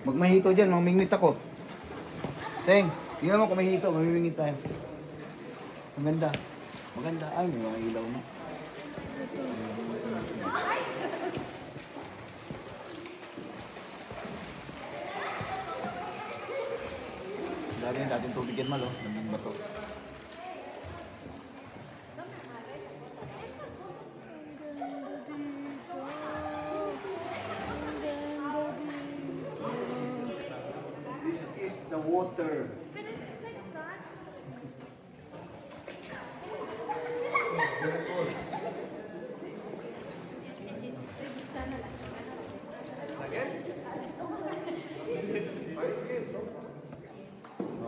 Magmahito dyan, mamingwit ako. Teng, tingnan mo kung may hito, mamimingwit tayo. Maganda. Maganda. Ay, may mga ilaw na. Dali yan, dating tubig yan malo. Naming bato. This is the water. But it's kind of sad.